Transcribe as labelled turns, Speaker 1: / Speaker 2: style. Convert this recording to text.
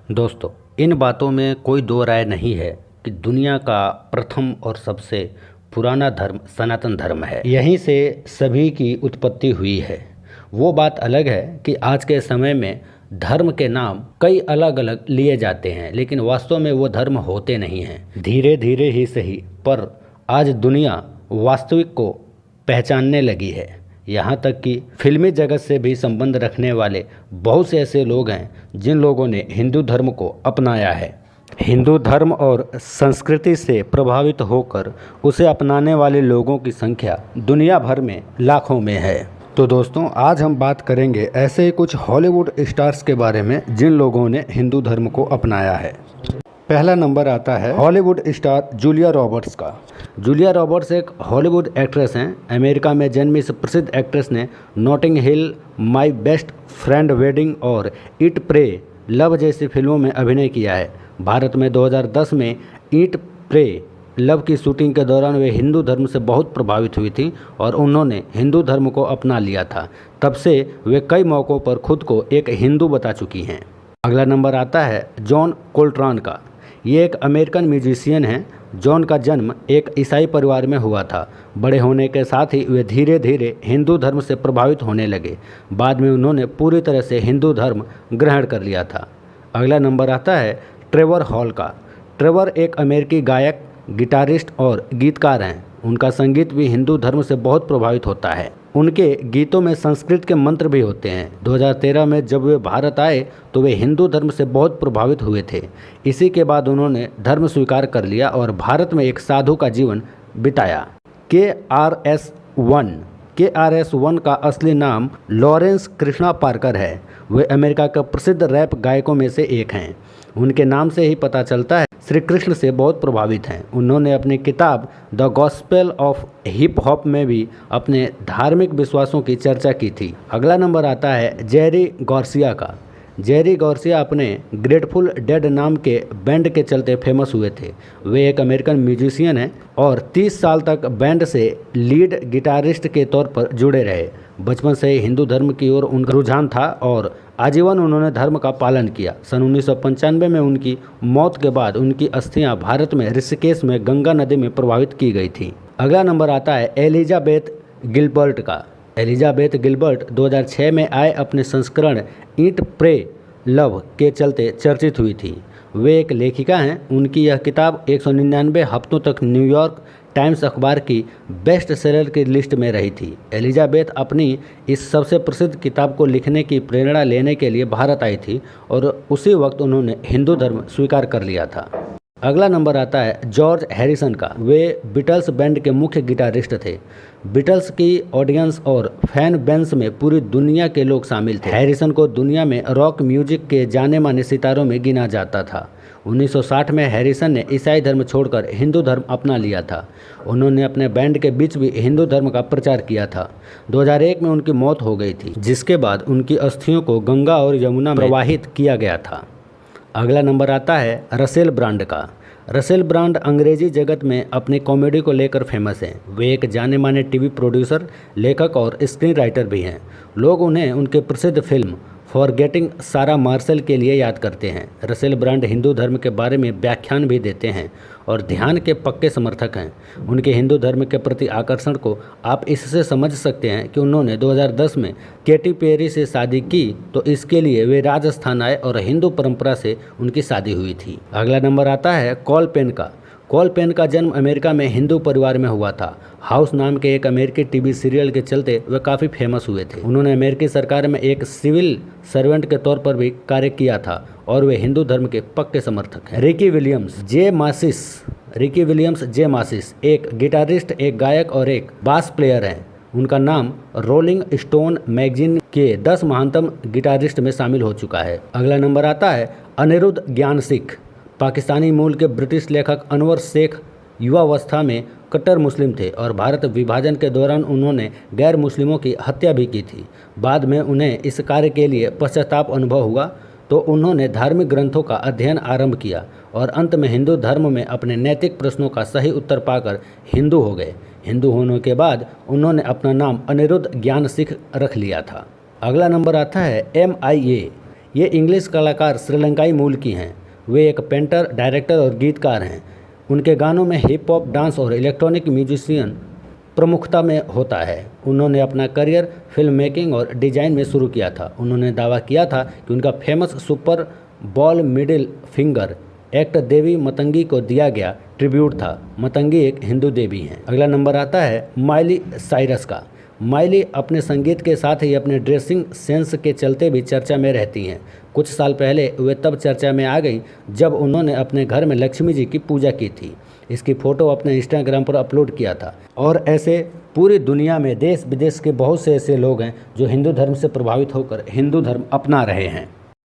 Speaker 1: दोस्तों, इन बातों में कोई दो राय नहीं है कि दुनिया का प्रथम और सबसे पुराना धर्म सनातन धर्म है। यहीं से सभी की उत्पत्ति हुई है। वो बात अलग है कि आज के समय में धर्म के नाम कई अलग अलग लिए जाते हैं, लेकिन वास्तव में वो धर्म होते नहीं हैं। धीरे धीरे ही सही, पर आज दुनिया वास्तविक को पहचानने लगी है। यहाँ तक कि फिल्मी जगत से भी संबंध रखने वाले बहुत से ऐसे लोग हैं जिन लोगों ने हिंदू धर्म को अपनाया है। हिंदू धर्म और संस्कृति से प्रभावित होकर उसे अपनाने वाले लोगों की संख्या दुनिया भर में लाखों में है। तो दोस्तों, आज हम बात करेंगे ऐसे कुछ हॉलीवुड स्टार्स के बारे में जिन लोगों ने हिंदू धर्म को अपनाया है। पहला नंबर आता है हॉलीवुड स्टार जूलिया रॉबर्ट्स का। जूलिया रॉबर्ट्स एक हॉलीवुड एक्ट्रेस हैं। अमेरिका में जन्मी इस प्रसिद्ध एक्ट्रेस ने Notting Hill, my best friend wedding और ईट प्रे लव जैसी फिल्मों में अभिनय किया है। भारत में 2010 में ईट प्रे लव की शूटिंग के दौरान वे हिंदू धर्म से बहुत प्रभावित हुई थी और उन्होंने हिंदू धर्म को अपना लिया था। तब से वे कई मौक़ों पर खुद को एक हिंदू बता चुकी हैं। अगला नंबर आता है जॉन कोल्ट्रान का। ये एक अमेरिकन म्यूजिशियन हैं। जॉन का जन्म एक ईसाई परिवार में हुआ था। बड़े होने के साथ ही वे धीरे धीरे हिंदू धर्म से प्रभावित होने लगे। बाद में उन्होंने पूरी तरह से हिंदू धर्म ग्रहण कर लिया था। अगला नंबर आता है ट्रेवर हॉल का। ट्रेवर एक अमेरिकी गायक, गिटारिस्ट और गीतकार हैं। उनका संगीत भी हिंदू धर्म से बहुत प्रभावित होता है। उनके गीतों में संस्कृत के मंत्र भी होते हैं। 2013 में जब वे भारत आए तो वे हिंदू धर्म से बहुत प्रभावित हुए थे। इसी के बाद उन्होंने धर्म स्वीकार कर लिया और भारत में एक साधु का जीवन बिताया। KRS-One का असली नाम लॉरेंस कृष्णा पार्कर है। वे अमेरिका के प्रसिद्ध रैप गायकों में से एक हैं। उनके नाम से ही पता चलता है श्री कृष्ण से बहुत प्रभावित हैं। उन्होंने अपनी किताब the gospel of hip hop में भी अपने धार्मिक विश्वासों की चर्चा की थी। अगला नंबर आता है जेरी गार्सिया का। जेरी गार्सिया अपने ग्रेटफुल डेड नाम के बैंड के चलते फेमस हुए थे। वे एक अमेरिकन म्यूजिशियन हैं और 30 साल तक बैंड से लीड गिटारिस्ट के तौर पर जुड़े रहे। बचपन से ही हिंदू धर्म की ओर उनका रुझान था और आजीवन उन्होंने धर्म का पालन किया। सन 1995 में उनकी मौत के बाद उनकी अस्थियां भारत में ऋषिकेश में गंगा नदी में प्रवाहित की गई थी। अगला नंबर आता है एलिजाबेथ गिलबर्ट का। एलिजाबेथ गिलबर्ट 2006 में आए अपने संस्करण ईट प्रे लव के चलते चर्चित हुई थी। वे एक लेखिका हैं। उनकी यह किताब 199 हफ्तों तक न्यूयॉर्क टाइम्स अखबार की बेस्ट सेलर की लिस्ट में रही थी। एलिजाबेथ अपनी इस सबसे प्रसिद्ध किताब को लिखने की प्रेरणा लेने के लिए भारत आई थी और उसी वक्त उन्होंने हिंदू धर्म स्वीकार कर लिया था। अगला नंबर आता है जॉर्ज हैरिसन का। वे बीटल्स बैंड के मुख्य गिटारिस्ट थे। बीटल्स की ऑडियंस और फैन बेंस में पूरी दुनिया के लोग शामिल थे। हैरिसन को दुनिया में रॉक म्यूजिक के जाने माने सितारों में गिना जाता था। 1960 में हैरिसन ने ईसाई धर्म छोड़कर हिंदू धर्म अपना लिया था। उन्होंने अपने बैंड के बीच भी हिंदू धर्म का प्रचार किया था। 2001 में उनकी मौत हो गई थी, जिसके बाद उनकी अस्थियों को गंगा और यमुना में प्रवाहित किया गया था। अगला नंबर आता है रसेल ब्रांड का। रसेल ब्रांड अंग्रेजी जगत में अपनी कॉमेडी को लेकर फेमस हैं। वे एक जाने माने टीवी प्रोड्यूसर, लेखक और स्क्रीन राइटर भी हैं। लोग उन्हें उनके प्रसिद्ध फिल्म फॉरगेटिंग सारा मार्शल के लिए याद करते हैं। रसेल ब्रांड हिंदू धर्म के बारे में व्याख्यान भी देते हैं और ध्यान के पक्के समर्थक हैं। उनके हिंदू धर्म के प्रति आकर्षण को आप इससे समझ सकते हैं कि उन्होंने 2010 में केटी पेरी से शादी की, तो इसके लिए वे राजस्थान आए और हिंदू परंपरा से उनकी शादी हुई थी। अगला नंबर आता है कॉल पेन का। कॉल पेन का जन्म अमेरिका में हिंदू परिवार में हुआ था। हाउस नाम के एक अमेरिकी टीवी सीरियल के चलते वे काफ़ी फेमस हुए थे। उन्होंने अमेरिकी सरकार में एक सिविल सर्वेंट के तौर पर भी कार्य किया था और वे हिंदू धर्म के पक्के समर्थक हैं। रिकी विलियम्स जे मासिस एक गिटारिस्ट, एक गायक और एक बास प्लेयर हैं। उनका नाम रोलिंग स्टोन मैगजीन के 10 महानतम गिटारिस्ट में शामिल हो चुका है। अगला नंबर आता है अनिरुद्ध ज्ञान सिख। पाकिस्तानी मूल के ब्रिटिश लेखक अनवर शेख युवावस्था में कट्टर मुस्लिम थे और भारत विभाजन के दौरान उन्होंने गैर मुस्लिमों की हत्या भी की थी। बाद में उन्हें इस कार्य के लिए पश्चाताप अनुभव हुआ तो उन्होंने धार्मिक ग्रंथों का अध्ययन आरंभ किया और अंत में हिंदू धर्म में अपने नैतिक प्रश्नों का सही उत्तर पाकर हिंदू हो गए। हिंदू होने के बाद उन्होंने अपना नाम अनिरुद्ध ज्ञान सिख रख लिया था। अगला नंबर आता है MIA। ये इंग्लिश कलाकार श्रीलंकाई मूल की हैं। वे एक पेंटर, डायरेक्टर और गीतकार हैं। उनके गानों में हिप हॉप, डांस और इलेक्ट्रॉनिक म्यूजिशियन प्रमुखता में होता है। उन्होंने अपना करियर फिल्म मेकिंग और डिजाइन में शुरू किया था। उन्होंने दावा किया था कि उनका famous super bowl middle finger act Devi Matangi को दिया गया ट्रिब्यूट था। मतंगी एक हिंदू देवी हैं। अगला नंबर आता है माइली साइरस का। माइली अपने संगीत के साथ ही अपने ड्रेसिंग सेंस के चलते भी चर्चा में रहती हैं। कुछ साल पहले वे तब चर्चा में आ गई जब उन्होंने अपने घर में लक्ष्मी जी की पूजा की थी। इसकी फ़ोटो अपने इंस्टाग्राम पर अपलोड किया था। और ऐसे पूरी दुनिया में देश विदेश के बहुत से ऐसे लोग हैं जो हिंदू धर्म से प्रभावित होकर हिंदू धर्म अपना रहे हैं।